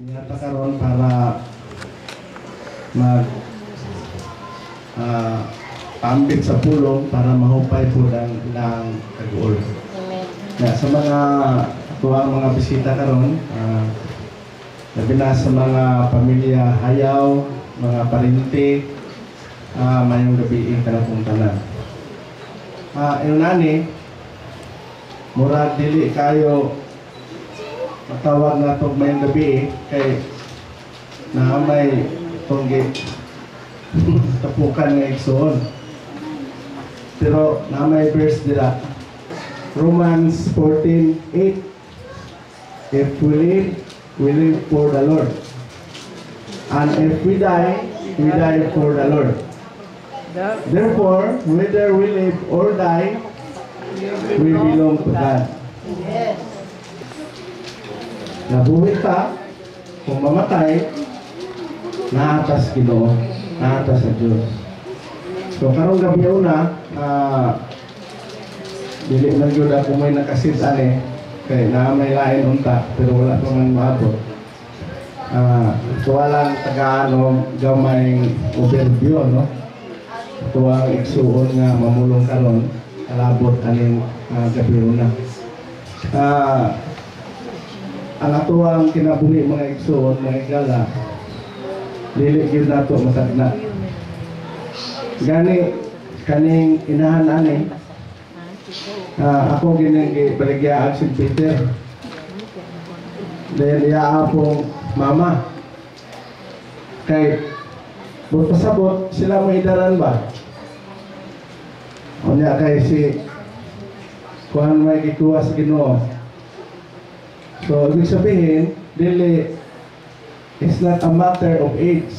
Inyata karon para mag pambit sa pulong para mahupay po ng kaguol. Na sa mga tuwang mga bisita karon, labi na sa mga pamilya hayaw, mga parinti, mayong gabi kanatong tanan. Inunani, murag dili kayo matawag na itong mayong gabi kay naamay itong tapukan ng igsoon. Pero naamay verse nila. Romans 14:8. If we live for the Lord. And if we die for the Lord. Therefore, whether we live or die, we belong to God. Yes. Nabuhay ka, kung mamatay, naatas Ginoo, naatas sa Diyos. So karong gabi una, dili na gyud ako may nakasit ani kay na may lain unta pero wala pa man maabot. Tuwalang taga-ano gamay overview, no? Tuwang igsuon nga mamulong karon kalabot aning gabi una. Ang atuang kinabuhi mga igsoon, mga igala, dili gyud nato matagna. Gani kaning inahan ani, ako ginang baligya si Peter. Dahil iya akong mama. Kay buot pasabot sila mo idaran ba? O niya kay si kuhan may gikuha sa Ginoo. So, ibig sabihin, dili, it's not a matter of age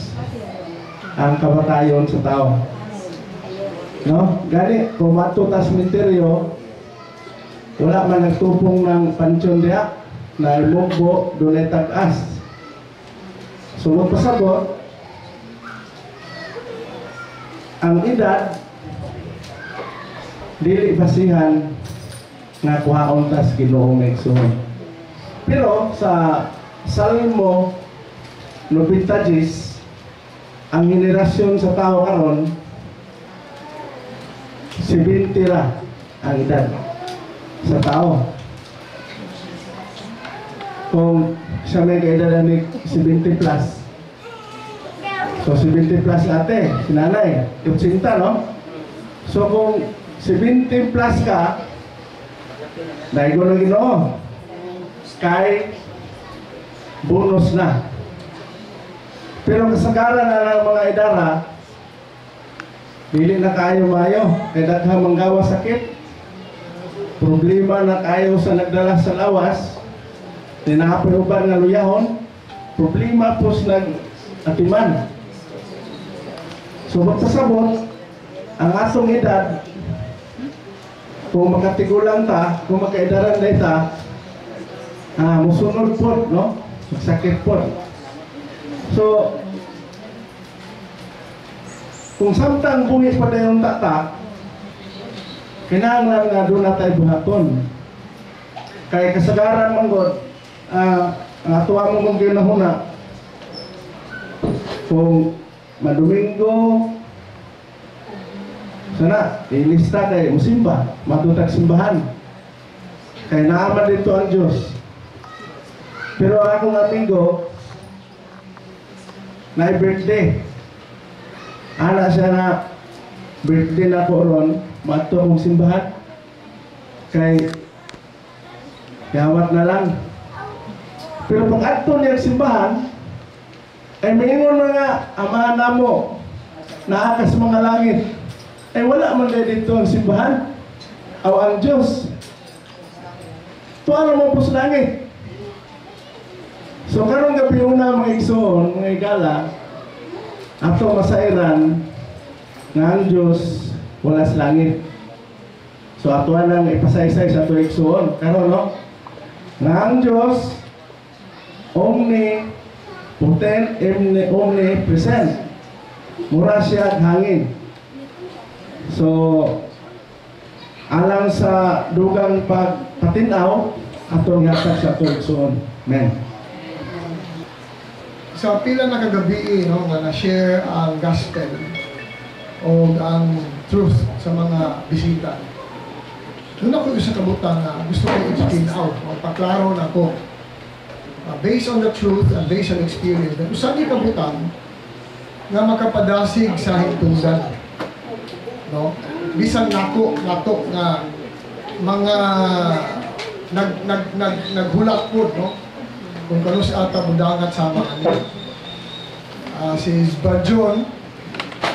ang kamatayon sa tao. No? Gani, kung matutas misteryo, wala man nagtupong ng pansyon diya, na imugbo, dunay tag-as. So, magpasabot, ang edad, dili basihan nga kuhaon tas Ginoong igsoon. Pero sa Salmo 90, ang henerasyon sa tao karon 70 ra ang edad sa tao. Kung siya may kaedad ni 70 plus, so 70 plus ate, sinanay, 80, no? So kung 70 plus ka, dahil ko na Ginoo, kay bonus na. Pero kasagaran na ng mga idara, dili na kayo mayo, kay daghang manggawa sakit, problema na kayo sa nagdala sa lawas, tinahapiruban nga luyahon, problema po sa nag-atiman. So magpasabot, ang atong edad, kung makatigulang ta, kung makaidaran na ita, musunod po, no? Magsakit po. So, kung samtang buhi pa na yung tata, kinahanglan nga doon na tayo buhaton. Kaya kasagaran mong God, ang atuwa mo mong ginahuna, kung madomingo, sana, ilista kayo, musimba, matutag simbahan. Kaya naaman dito ang Diyos. Pero akong amigo, na birthday. Ana siya na birthday na po ron, mato akong simbahan. Kay yawat na lang. Pero pag ato niya simbahan, ay maingon mga amahan na mo, naakas mga langit. Ay wala man dito ang simbahan. Aw ang Diyos. Tuwa mo po sa langit. So karong gabi una mga igsoon, mga igala, ato masairan nga ang Diyos wala sa langit. So ato nang ipasaysay sa ato igsoon. Karon no? Nga ang Diyos omnipotent, omnipresent. Mura siya hangin. So alang sa dugang pagpatinaw atong yatag sa ato igsoon. Amen. sa pila na kagabi, no, nga na-share ang gospel o ang truth sa mga bisita. Doon ako isa kabutang na gusto ko i-explain out, magpaklaro na ako. Based on the truth and based on experience, kung saan yung kabutang nga makapadasig sa hintundan. No? Bisan nato nga mga naghulak po, no? Kung kanos ata budangat sa mga si Bajon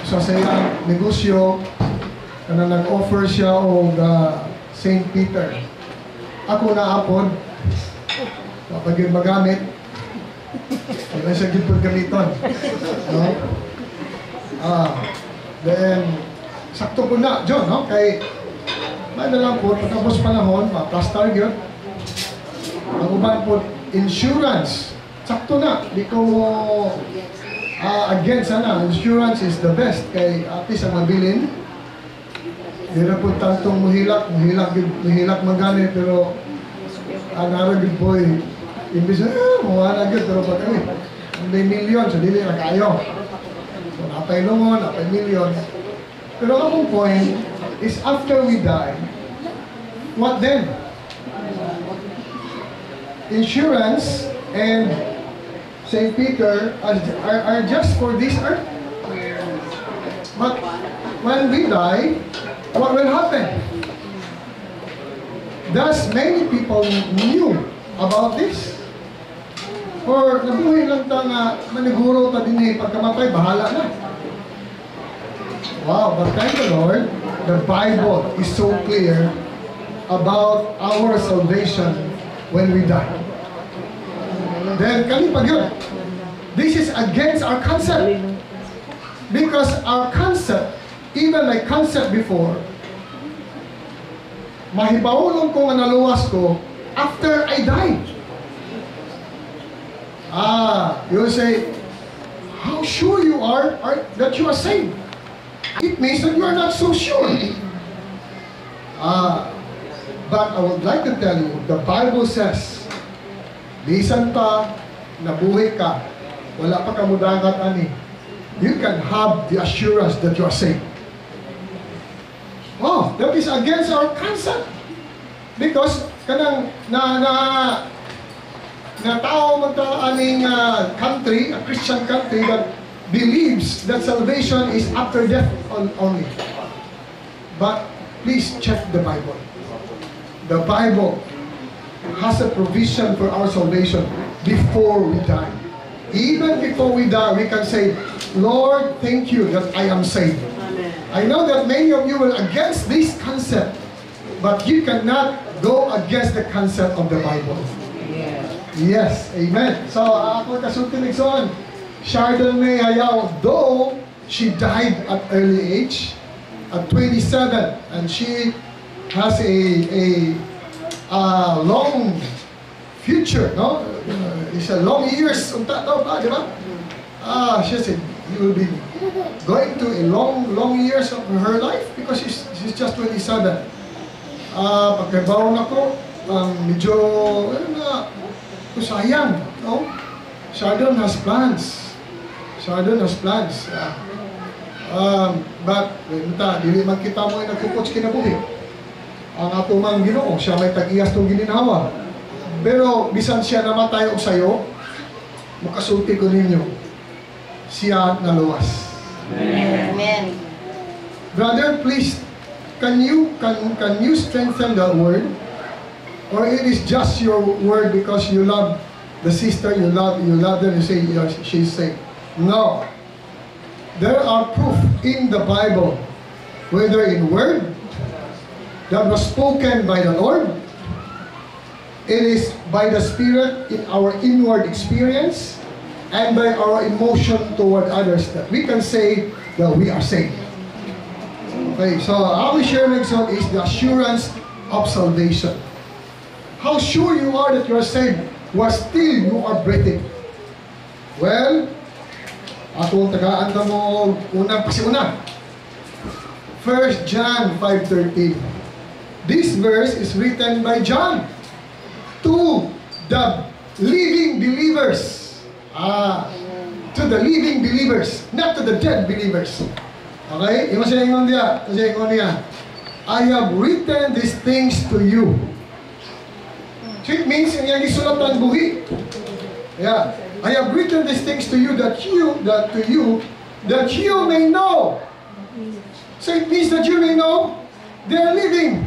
sa sayang negosyo na nag-offer siya o St. Peter. Ako na apod kapag yung magamit ay sa gipod gamiton, no? Then sakto ko na John, no? Kay may na lang po pagkapos panahon plus target ang uban po insurance. Sakto na. Di ko against insurance is the best. Kay at least ang mabilin. Di na po tantong muhilak magani. Pero ang naragid po imbis na, mawala agad. Pero pag kami, may million. So dili na kayo. So napay lungon, napay million. Pero ang point is after we die, what then? Insurance and St. Peter are just for this earth. But when we die, what will happen? Thus, many people knew about this. Or nabuhay lang ta nga maniguro ta din pagkamatay, bahala na. Wow, but thank the Lord, the Bible is so clear about our salvation when we die. Then, kalipag yun. This is against our concept. Because our concept, even my concept before, mahibawulong ko nga naluwas ko after I died. You say, how sure you are that you are saved? It means that you are not so sure. But I would like to tell you, the Bible says, bisan pa, nabuhay ka, wala pa kamudangat ani, you can have the assurance that you are saved. Oh, that is against our concept. Because, kanang, na tao magtaaning country, a Christian country that believes that salvation is after death only. But, please check the Bible. The Bible has a provision for our salvation before we die. Even before we die, we can say, Lord, thank you that I am saved. Amen. I know that many of you will against this concept, but you cannot go against the concept of the Bible. Yes, amen. So, ako kasultinig son, Chardon May Hayao, though she died at early age, at 27, and she has a long future, no? It's a long years, unta daw ba, di ba? She said, you will be going to a long years of her life because she's just 27. Pagkabaw na ko, medyo, sayang, no? Chardon has plans. Chardon has plans. But, dili man kita mo ay nagkukuts kinabuhi. Ang ato mang Ginoo, siya may tag-iyas tong gininhawa. Pero bisan siya namatay og sayo, makasulti ko ninyo, siya naluwas. Amen. Brother, please, can you strengthen that word? Or it is just your word because you love the sister, you love them, you say she's saved. No. There are proof in the Bible, whether in word, that was spoken by the Lord. It is by the Spirit in our inward experience and by our emotion toward others that we can say that we are saved. Okay, so how we share next one is the assurance of salvation. How sure you are that you are saved while still you are breathing. Well, atong tagaan na mo unang pasiuna. 1 John 5:13. This verse is written by John to the living believers. to the living believers, not to the dead believers. Okay? Yung masaya ingon niya. I have written these things to you. So it means yung isulatan buhi. Yeah. I have written these things to you that you may know. So it means that you may know they are living.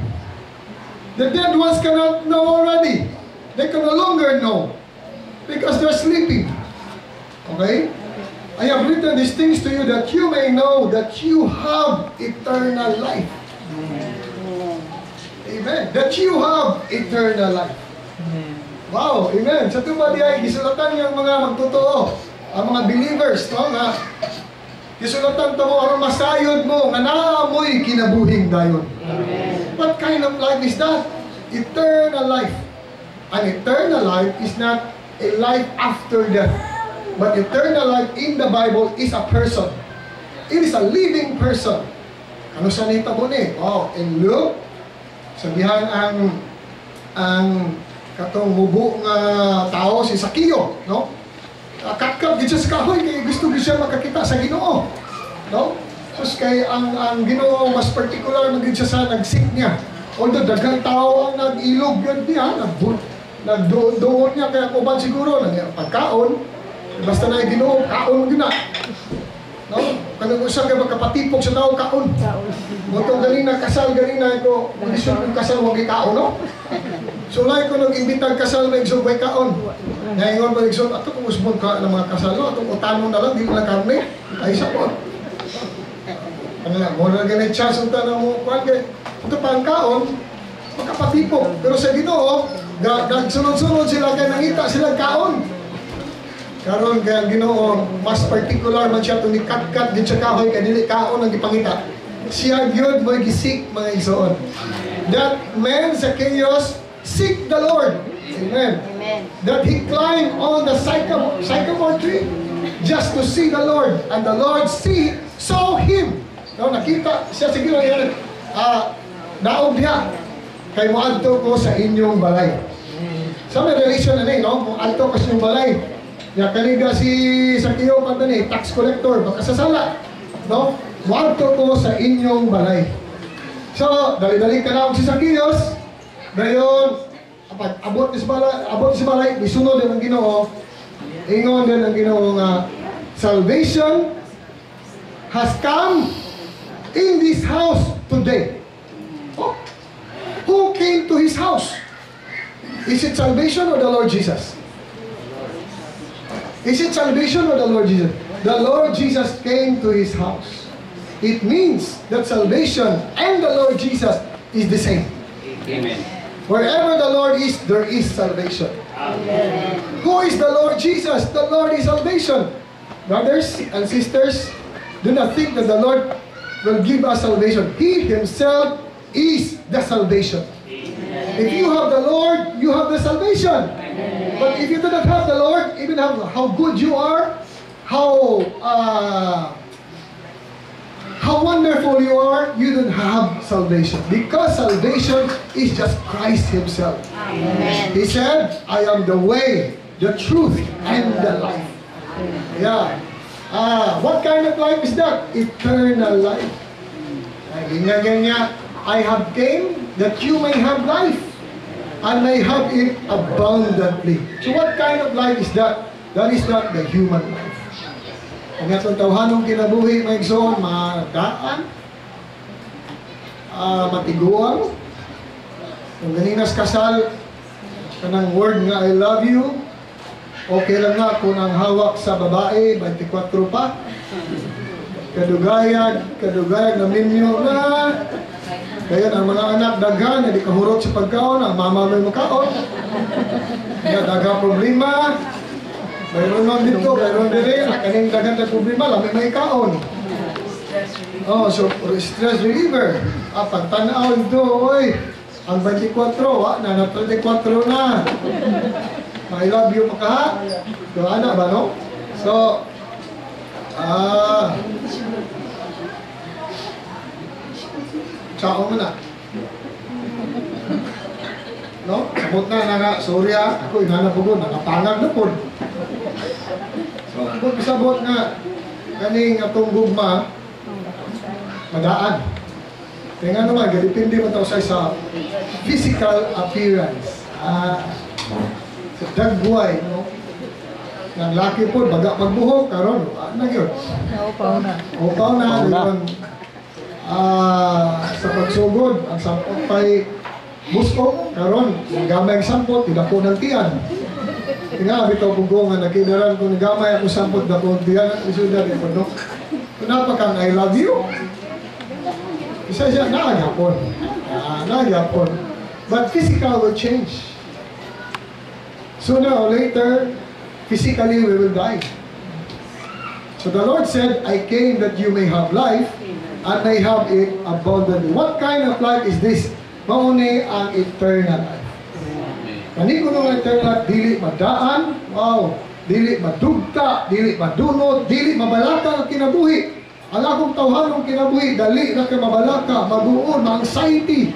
The dead ones cannot know already. They can no longer know because they're sleeping. Okay? I have written these things to you that you may know that you have eternal life. Amen. That you have eternal life. Wow, amen. Sa tuba diay gisulatan yung mga magtotoo, ang mga believers, no, nga gisulatan to mo aron masayod mo nga naamoy kinabuhing dayon. What kind of life is that? Eternal life. An eternal life is not a life after death. But eternal life in the Bible is a person. It is a living person. Ano sa nita mo ni? Oh, in Luke, sabihan ang katong mubo nga tao si Sakio, no? Katkap gid siya sa kahoy kay gusto gid siya makakita sa Ginoo, no? Sus kay ang Ginoo mas particular man gid siya sa nagsik niya. Although daghang tao ang nag-ilog yun niya, nagdoon niya kaya kuban siguro pagkaon, basta na Ginoo kaon gyud na. No? Kanang usa kay magkapatipog sa tao kaon. Moto ganina kasal ganina ko, isip ng kasal wag ikaon, no? So like ko nag-imbitag kasal na igsoon way kaon. Ngayon ba igsoon ato kung usbon ka ng mga kasal, no? Atong utanon na lang di na karne. Ay sa po. Ano na, mo na ganit chance unta na mo kuan kay ito pang kaon magkapatipog. Pero sa Ginoo, sunod-sunod sila kay nangita sila kaon. Karon kay ang Ginoo mas particular man siya tong kat-kat gid sa kahoy kay dili kaon ang gipangita. Siya gyud mo'y gisik mga igsoon. That man Zacchaeus seek the Lord. Amen. Amen. That he climbed on the sycamore tree just to see the Lord, and the Lord saw him. No, nakita siya siguro yan. Daog diha kay moadto ko sa inyong balay. Sa may relation na no, moadto ko sa inyong balay. Ya kaniga si Sakio kanto ni tax collector baka sasala, no? Moadto ko sa inyong balay. So, dali-dali ka na si Zacchaeus. Dayon, abot sa balay, isunod din ang Ginoo. Ingon din ang Ginoo nga salvation has come in this house today. Oh, who came to his house? Is it salvation or the Lord Jesus? Is it salvation or the Lord Jesus? The Lord Jesus came to his house. It means that salvation and the Lord Jesus is the same. Amen. Wherever the Lord is, there is salvation. Amen. Who is the Lord Jesus? The Lord is salvation. Brothers and sisters, do not think that the Lord will give us salvation. He himself is the salvation. If you have the Lord, you have the salvation. But if you do not have the Lord, even how good you are, how wonderful you are, you don't have salvation. Because salvation is just Christ himself. Amen. He said, I am the way, the truth, and the life. Yeah. What kind of life is that? Eternal life. I have came that you may have life and may have it abundantly. So what kind of life is that? That is not the human life. Ang atong tawhanong kinabuhi, may igsoon, madaan, matiguan. Kung ganinas kasal, kanang word nga I love you, okay lang nga kung ang hawak sa babae, 24 pa. Kadugayag na minyo na. Kaya ang mga anak daghan, hindi kahurot sa pagkaon, ang mama may makaon. Kaya daghang problema. Mayroon nun dito, mayroon din kaning daghan na problema, lami may kaon. Oh, so stress reliever. Pagtanaw ito, oy, ang 24, na 34 na. I love you makaha. Ito anak ba, no? So, Tsaka mo na. No? Sabot na, sorry ako, inanap ko, nakapangag na po. So, kung isabot nga kaning atong gugma, madaan. Kaya nga naman, depende mo tao sa physical appearance. Sa dagway, no? Ang laki po, baga magbuhok, karon, ano yun? Naupaw na. Upaw na, yun. Sa pagsugod, ang sampot pa'y muskok, karon, gamay ang sampot, tidak po ng tiyan. Nga, bitaw po nga, nakinaran ko, gamay ako sampot, tidak po ng tiyan, isuda rin po, no? Kunapa kang I love you? Isa siya, nagyapon. Nagyapon. But physical will change. Sooner or later, physically we will die. So the Lord said, I came that you may have life and may have it abundantly. What kind of life is this? Mauni ang eternal life. Kani ko nung eternal life, dili madaan, wow, dili madugta, dili madunot, dili mabalaka ang kinabuhi. Ang akong tawhanong kinabuhi, dali na kay mabalaka, maguon, ma-anxiety.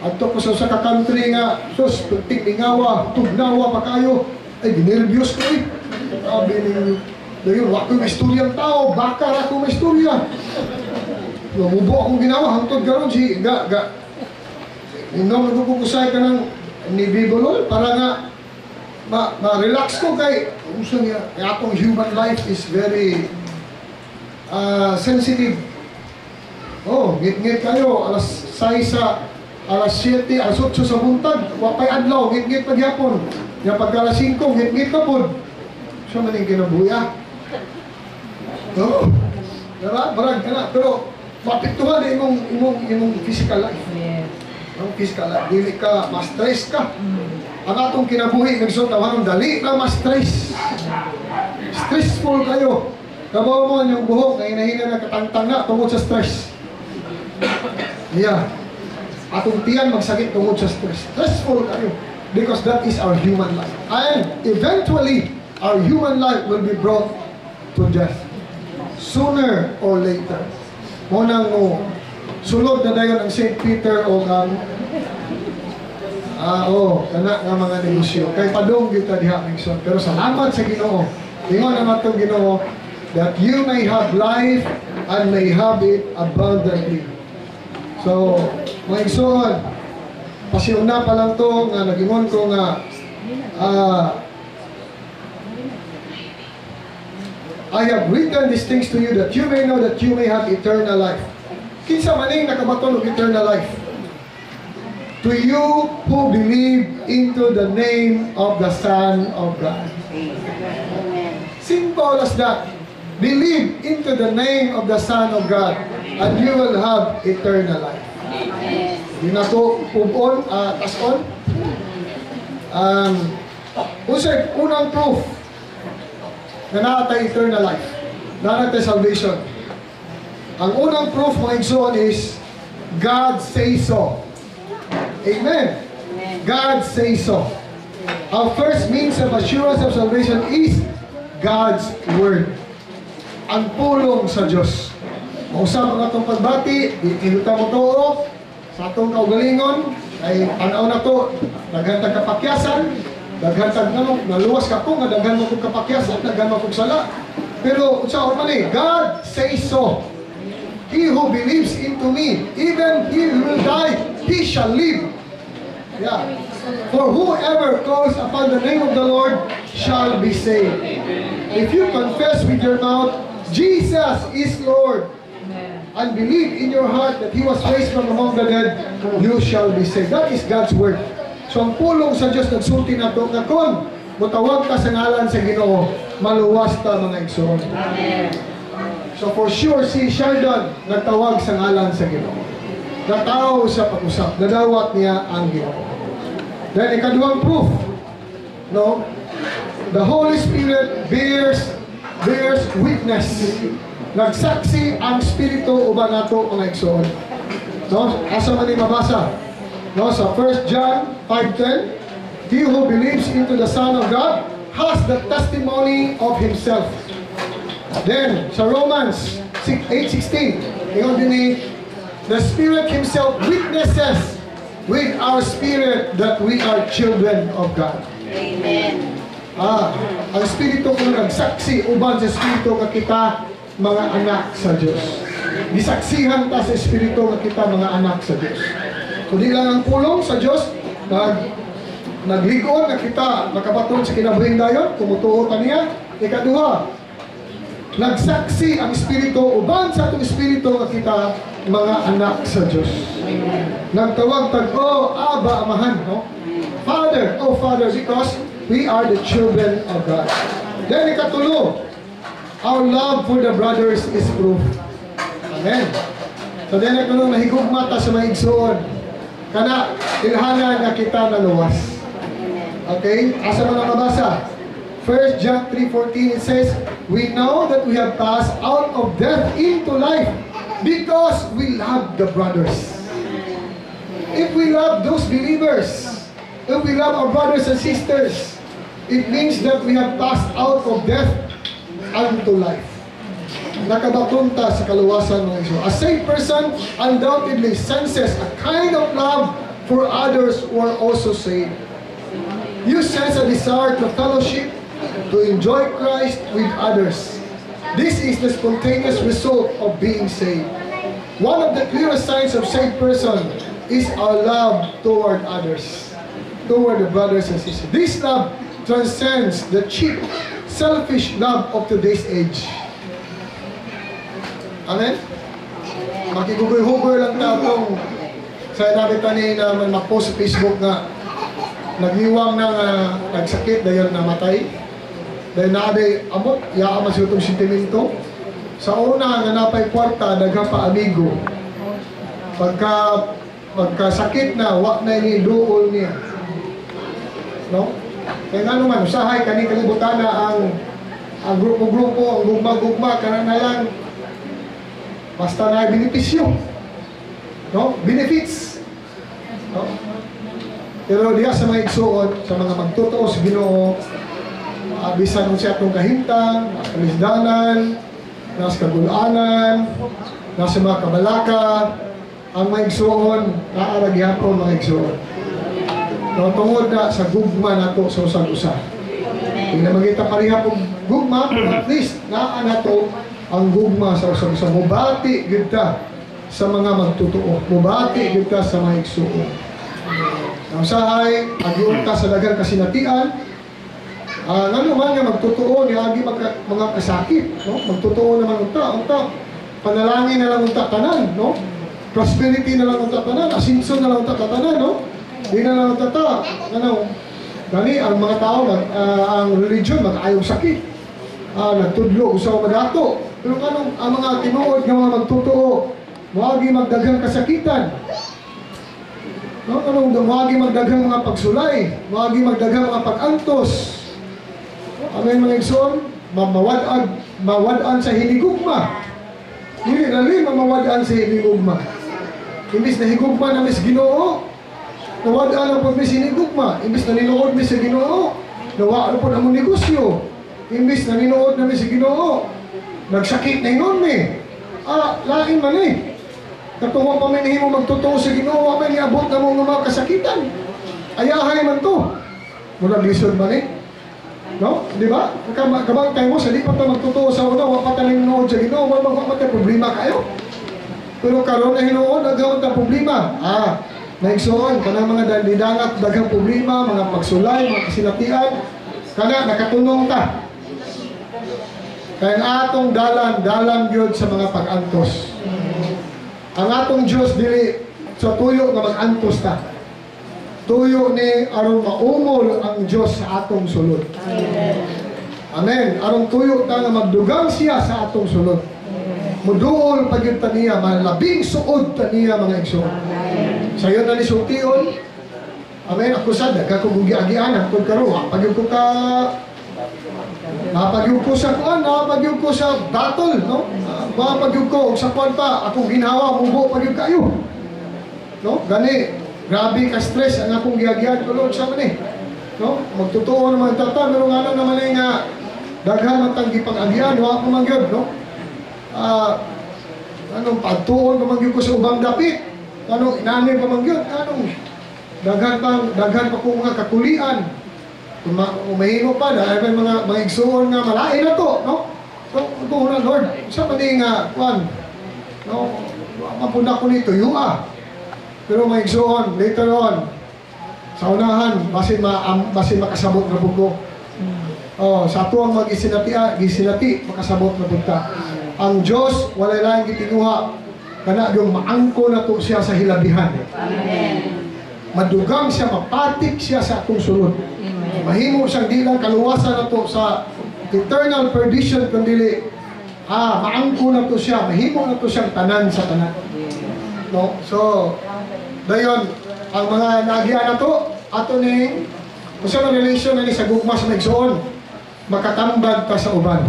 At ito po sa ka-country nga, sus, tinglingawa, tugnawa pa kayo, ay, ginervyos ko eh. Sabi ni, dayon, wako yung istoryang tao, bakar ako may istorya. Namubo akong ginawa, hangtod karon si, Indong nagpupukusay ka ng nibibulol, para nga, ma-relax ko kay, uso niya, atong human life is very, sensitive. Oh, ngit-ngit kayo, alas 6 alas 7, alas 8 sa buntag, wapay adlaw, ngit-ngit paghapon. Yung pagka alas 5, ngit-ngit ka po. Siya man yung kinabuya. Oo. Diba? Barag ka na. Pero, mapiktuhan na imong physical life. Ang physical life. Dili ka, ma-stress ka. Ang atong kinabuhi, nagsuntawan ng dali na ma-stress. Stressful kayo. Kabaw mo yung buhok na hinahinga na katangtang na tungkol sa stress. Yeah. Atong tiyan magsakit tungkol sa stress. Stressful kayo. Because that is our human life. And eventually, our human life will be brought to death. Sooner or later. Munang mo, sulod na dayon ang St. Peter o kang kana nga mga negosyo. Kay padong kita diha Mingson. Pero salamat sa Ginoo. Ingon naman itong Ginoo, that you may have life and may have it abundantly. So, mga igsoon, pasiuna pa lang to nga nagingon ko nga I have written these things to you that you may know that you may have eternal life. Kinsa maning nakabaton og eternal life? To you who believe into the name of the Son of God. Simple as that. Believe into the name of the Son of God and you will have eternal life. Yun ako, pupon, tason. Usay, unang proof na nakatay eternal life. Nakatay salvation. Ang unang proof, mga igsoon, is God says so. Amen. God says so. Our first means of assurance of salvation is God's Word. Ang pulong sa Diyos. Mausap ang atong pagbati, inuta mo to, sa atong kaugalingon, ay panaw na to, naghantag kapakyasan, naghantag naluwas ka ko, daghan mo kong kapakyasan, daghan mo kong sala. Pero, sa orman God says so. He who believes into me, even he who will die, he shall live. Yeah. For whoever calls upon the name of the Lord shall be saved. If you confess with your mouth, Jesus is Lord, and believe in your heart that He was raised from among the dead, you shall be saved. That is God's Word. So ang pulong sa Diyos nagsulti na ito, na kung mutawag ka sa ngalan sa Ginoo, maluwas ta mga igsoon. So for sure, si Sheldon nagtawag sa ngalan sa Ginoo. Nataw sa pag-usap, nadawat niya ang Ginoo. Then ikaduhang proof, no? The Holy Spirit bears witness. Nagsaksi ang Espiritu uban nato mga igsoon. No? Asa man mabasa? No, sa 1 John 5:10, he who believes into the Son of God has the testimony of himself. Then sa Romans 8:16, ingon din the Spirit himself witnesses with our spirit that we are children of God. Amen. Ang Espiritu ko nagsaksi uban sa Espiritu nga kita mga anak sa Dios. Gisaksihan ta sa Espiritu nga kita mga anak sa Dios. Kundi lang ang pulong sa Dios nagligon na kita makabaton sa kinabuhing dayon, kumutuo ta niya. Ikaduha, nagsaksi ang Espiritu uban sa atong Espiritu nga kita mga anak sa Dios. Nagtawag tag, oh Aba, Amahan, no? Father, oh Father, because we are the children of God. Then ikatulo, our love for the brothers is proof. Amen. So then ikatulo, nahigugma ta sa mga igsoon. Kana, ilhanan nga kita naluwas. Okay? Asa mo na mabasa? 1 John 3:14, it says, we know that we have passed out of death into life because we love the brothers. If we love those believers, if we love our brothers and sisters, it means that we have passed out of death unto life. Nakabatunta sa kaluwasan ng Iso. A saved person undoubtedly senses a kind of love for others who are also saved. You sense a desire to fellowship, to enjoy Christ with others. This is the spontaneous result of being saved. One of the clearest signs of saved person is our love toward others, toward the brothers and sisters. This love transcends the cheap, selfish love of today's age. Amen? Makigugoy-hugoy lang na itong sa nakita ni na mag-post sa Facebook nga naghiwang na nagsakit dahil namatay. Dahil naaday amot, yaaman siya itong sentimento. Sa una nga napay kwarta, nagpa amigo. Pagkasakit na, wak na ini duol niya. No? Kaya nga naman, usahay kani kalibutan na ang grupo-grupo, ang gugma-gugma, kana na lang basta na benepisyo. No? Benefits. No? Pero diya sa mga igsuon, sa mga magtotoo sa Ginoo, bisan kung siya itong kahintang, kalisdanan, nasa kagulanan, nasa mga kabalaka, ang mga igsuon, naaragyapon mga igsuon. No, tungod na sa gugma nato sa usag-usa. Hindi na magita pariha kong gugma, at least naa nato ang gugma sa usag-usa. Mubati kita sa mga magtotoo. Mubati kita sa mga igsuon. Ang sahay, agiyon ka sa dagang kasinatian, ano man nga magtotoo ni agi mga kasakit, no? Magtotoo naman unta, panalangin na lang unta tanan, no? Prosperity na lang unta tanan, asinso na lang unta tanan, no? Di na lang unta ta, ano? Gani ang mga tao, ang religion mag-ayong sakit, nagtudlo usaw madato. Pero kanong ang mga tinuod nga mga magtotoo, moagi magdaghang kasakitan. No, moagi magdaghang mga pagsulay, moagi magdaghang mga pag-antos. Amen mga igsoon, mawad-an sa hinigugma. Dili dali mamawad-an sa hinigugma. Imbis na higugma na mis Ginoo, nawad-an ang pag mis hinigugma. Imbis na ninuod mis sa Ginoo, nawaan po ang negosyo. Imbis na ninuod na mis sa Ginoo, nagsakit na yun lain man Katungwa pa may nahimo magtotoo sa Ginoo, may niabot na mga kasakitan. Ayahay man to. Mula lisod man No? Di ba? Kabantay mo, sa di pa magtotoo sa una, wapat na hinuod sa Ginoo, wapat na problema kayo. Pero karon na hinuod, nagawad na problema. Naigsoon, kanang mga didangat, daghang problema, mga pagsulay, mga kasilatian, kana nakatunong ta. Kaya ang atong dalan yun sa mga pag-antos. Ang atong Diyos dili sa tuyo nga mag-antos ta. Tuyo ni aron maumol ang Diyos sa atong sulod. Amen. Aron tuyo ta nga magdugang siya sa atong sulod. Muduol pagyud ta niya, malabing suod ta niya mga igsoon. Sayo na ni sultion. Amen. Ako sad kung giagian kun karon pagyud ko ka napagyud ko sa kuan, napagyud ko sa battle, no? Mapagyud ko sa kuan pa, akong ginawa mubo pagyud kayo. No? Gani grabe ka stress ang akong giagian ko Lord sa man no? Magtotoo naman tata, pero nga naman nga daghan man tang gipang-agian, wa ko man gyud, no? Anong pagtuon pa man gyud ko sa ubang dapit. Anong inani pa man gyud, anong daghan pa ko mga kakulian. Kung umahimo pa, dahil may mga igsuon nga malain na to, no? So, kung na, Lord, sa pati nga, Juan, no? Mapuna ko nito, yua. Pero may igsuon, later on, sa unahan, basin makasabot na buko. Oh, sa tuwang gisinati, makasabot na punta. Ang Diyos, wala lang gitinuha, kana yung maangko na to siya sa hilabihan. Amen. Madugang siya, mapatik siya sa atong sulod. Mahimo siyang di lang kaluwasan na to sa eternal perdition, kundi maangko na to siya, mahimo na to siyang tanan sa tanan. No? So, dayon, ang mga nagian na to, ato ni, kung sa relation na ni sa gugma sa nagsuon, makatambag ta sa uban.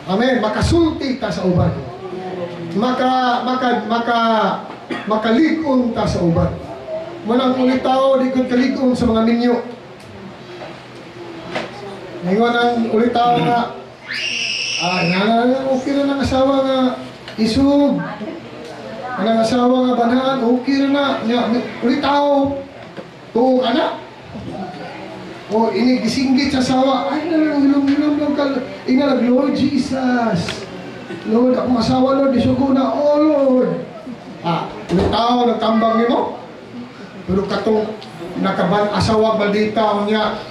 Amen. Makasulti ta sa uban. Makalig-on ta sa uban. Manang ulit tao, di ko kalig-on sa mga ninyo. Ngayon ang ulit tao nga, okay na ng asawa nga isug. Ang asawa nga banaan, okay na na. Ulit tao, tuo ka na. O inigisinggit sa asawa, ay hilom-hilom lang ka. Inalag, Lord Jesus. Lord, akong asawa, Lord, isugo na. Oh, Lord. Ulit tao, nagtambang mo. Pero katong asawa baldita niya,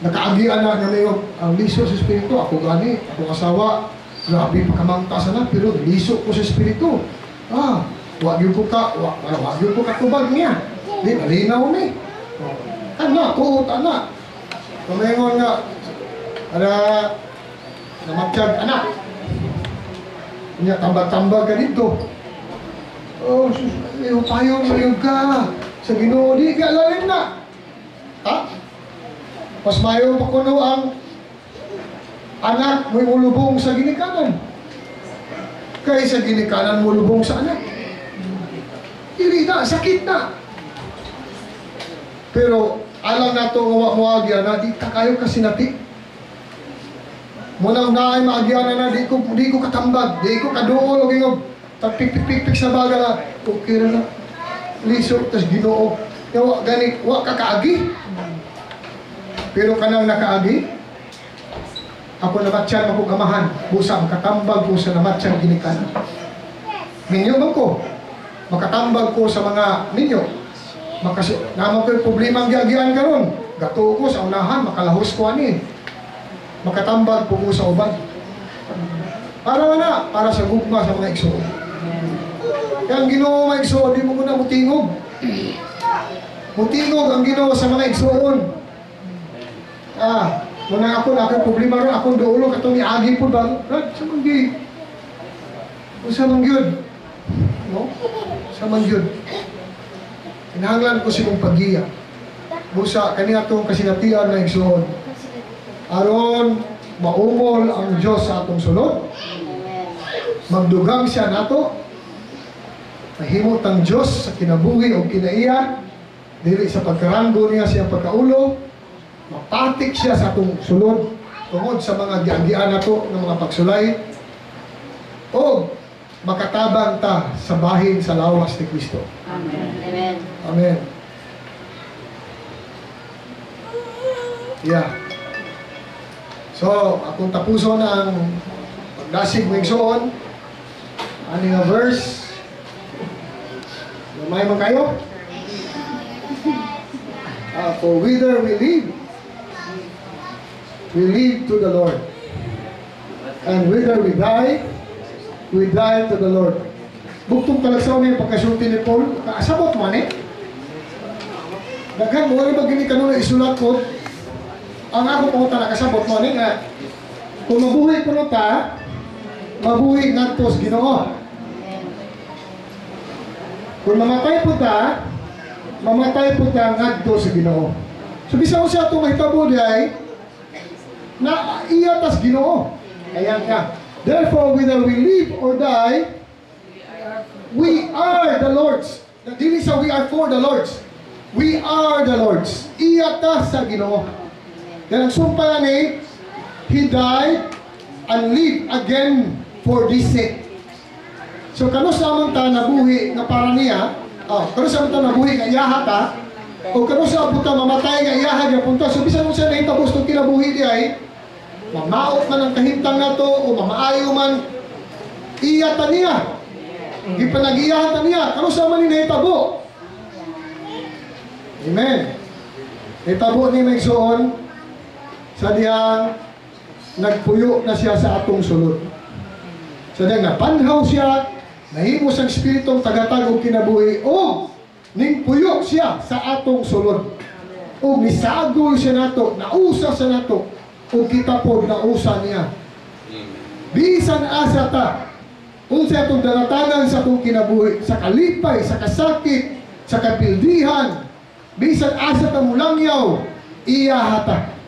nakaagian na ngayon, ang liso sa espiritu. Ako gani, akong asawa, grabe pakamangtasan na, pero liso ko sa espiritu. Wag yung ko katubag niya. Di, malinaw ni. Tuot, anak. Kumingon nga, namatsyag, anak. Niya, tambag-tambag ka dito. Oh, payo ka. Sa Ginoo, di ka lalim na. Mas mayo pa kuno ang anak, may ulubong sa ginikanan. Kaysa ginikanan mo lubong sa anak. Dili na, sakit na. Pero, alam na ito, muagya na, di ka kayo kasinati. Munang naay maagyan na, di ko katambag, di ko kaduol, o gingog, pik sa baga na, okay na, liso, tas Ginoo. Yawa, gani, wa kakaagi. Pero kanang nakaagi, ako namatyan, ako kamahan, busang katambag ko sa namatyan ginikanan. Ninyo man ko, makatambag ko sa mga ninyo. Naman ko yung problema ang giagian karon. Gato ko sa unahan, makalahos ko ani. Makatambag po ko sa uban. Para sa gugma sa mga igsoon. Kaya ang Ginoo mga igsoon, di mo ko na mutingog. Mutingog ang Ginoo sa mga igsoon. Muna ako na akong problema ron, akong duulo, katong iagi po ba? Brad, sa manggi. O sa mangyod. No? Sa mangyod. Hinahanglan ko silang paggiya. Busa, kanina itong kasinatian na igsoon. Aron, maumol ang Diyos sa atong sunod. Magdugang siya nato. Mahimot ang Diyos sa kinabuhi o kinaiya. Dili sa pagkaranggo niya siyang pagkaulo. Mapatik siya sa atong sulod tungod sa mga giagian nato ng mga pagsulay. O makatabang ta sa bahin sa lawas ni Kristo. Amen. Amen. Yeah. So, akong tapuson ang pagdasig mo igsoon. Ano nga verse? Lumay mo kayo? For whither we live to the Lord. And whither we die to the Lord. Buktong talagsaw na yung pagkasulti ni Paul. Kasabot man eh. Daghan mo rin magiging kanuna isulat ko. Ang ako pumunta na kasabot mo rin nga. Kung mabuhay ko ta, mabuhay nga tos Ginoo. Kung mamatay po ta nga tos Ginoo. So bisa ko siya itong mahitabo ay na iyatas Ginoo. Ayan ka. Therefore, whether we live or die, we are the Lord's. Dili sa we are for the Lord's. We are the Lord's. Iyatas sa Ginoo. Yan ang sumpa ni, He died and lived again for this sake. So, kano sa amang ta nabuhi na para niya, kano sa amang ta nabuhi na iyahata, O kano sa abuta mamatay nga iyahan nga punta. So bisan mo siya nahitabos itong kinabuhi di ay, mamaot man ang kahintang na to, o mamaayo man, iyatan niya. Ipanag-iyahan niya. Kano sa man ni nahitabo? Amen. Nahitabo ni Megsoon sa diyang nagpuyo na siya sa atong sulod. Sa diyang napanhaw siya, nahimo sa espiritong tagatag og kinabuhi, o ning puyo siya sa atong sulod. O misagol siya nato, nausa siya nato, o kita po nausa niya. Bisan asa ta, unsa atong daratanan sa atong kinabuhi, sa kalipay, sa kasakit, sa kapildihan, bisan asa ta mulangyaw, iya hata.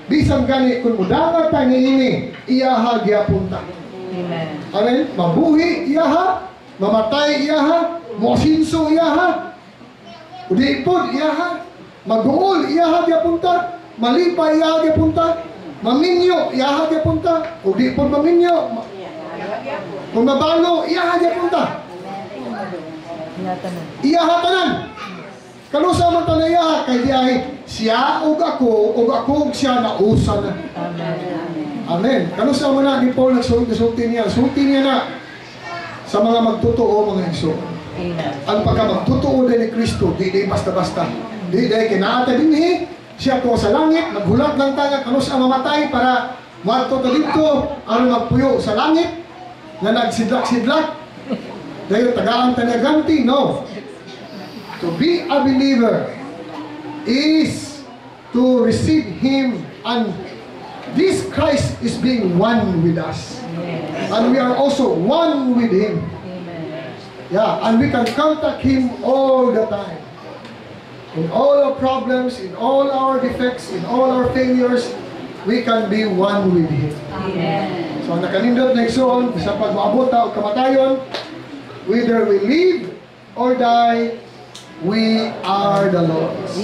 Bisan gani kung mudangat ta niini, iyaha gyapon ta. Amen. Amen. Mabuhi iyaha, mamatay iyaha, mosinso iyaha, udipod iyaha, maguol iyaha gyapon ta, malipay iyaha gyapon ta, maminyo iyaha gyapon ta, udipod maminyo, kung mabalo iyaha gyapon ta. Iyaha tanan. Kanusa man ta na iyaha kay diay siya ug ako ug siya nausa na. Amen. Kanusa man na ni Paul nagsulti niya na sa mga magtotoo mga igsoon. Ang pagka magtotoo din ni Kristo, di basta-basta. Di kinaata dinhi siya ko sa langit, naghulat lang tayo kanusa mamatay para maadto ta didto aron magpuyo sa langit nga nagsidlak-sidlak. Dahil tagaan ta niya ganti, no. To be a believer is to receive Him, and this Christ is being one with us. And we are also one with Him. Yeah, and we can contact Him all the time. In all our problems, in all our defects, in all our failures, we can be one with Him. Amen. So nakanindot na igsoon, sa pag-maabot ta o kamatayon, whether we live or die, we are the Lord's.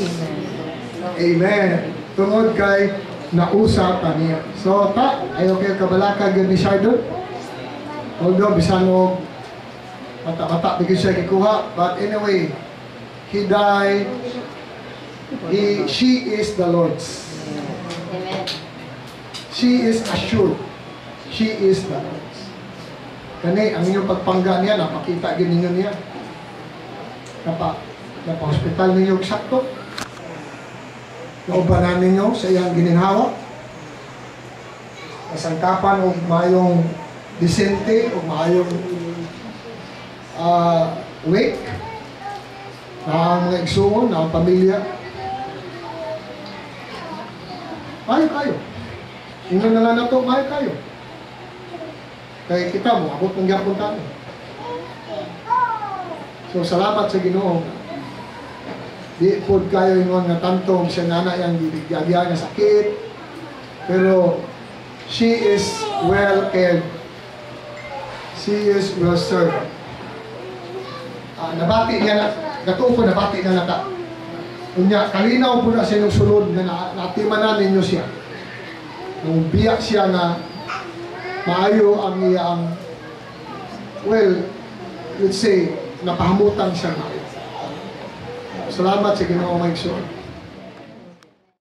Amen. Tungod kay nausa ta niya. So ta, ayo kay kabalaka gyud ni Shardon. Although bisan og mata-mata bigyan siya gikuha, but anyway, he died. She is the Lord's. Amen. She is assured. She is the Lord's. Kani ang inyong pagpangga niya, napakita gid ninyo niya. Napa-hospital ninyo sakto. Naubanan ninyo sa iyang gininhawa. Nasangkapan o mayong disente o mayong wake na ang mga igsuon, na ang pamilya. Mayo kayo. Ino na lang na ito, mayo kayo. Kaya kita mo, abot ng gyapon tayo. So, salamat sa Ginoo. Di po kayo yung nga tantong siya nana yung bibigyan na sakit. Pero, she is well cared. She is well served. Nabati niya na, gatuo ko nabati na nata. Unya, kalinaw po na siya yung sulod na natimanan ninyo siya. Nung biyak siya na maayo ang iyang, well, let's say, napahamutan siya na. Salamat sa Ginoo, Mike Son.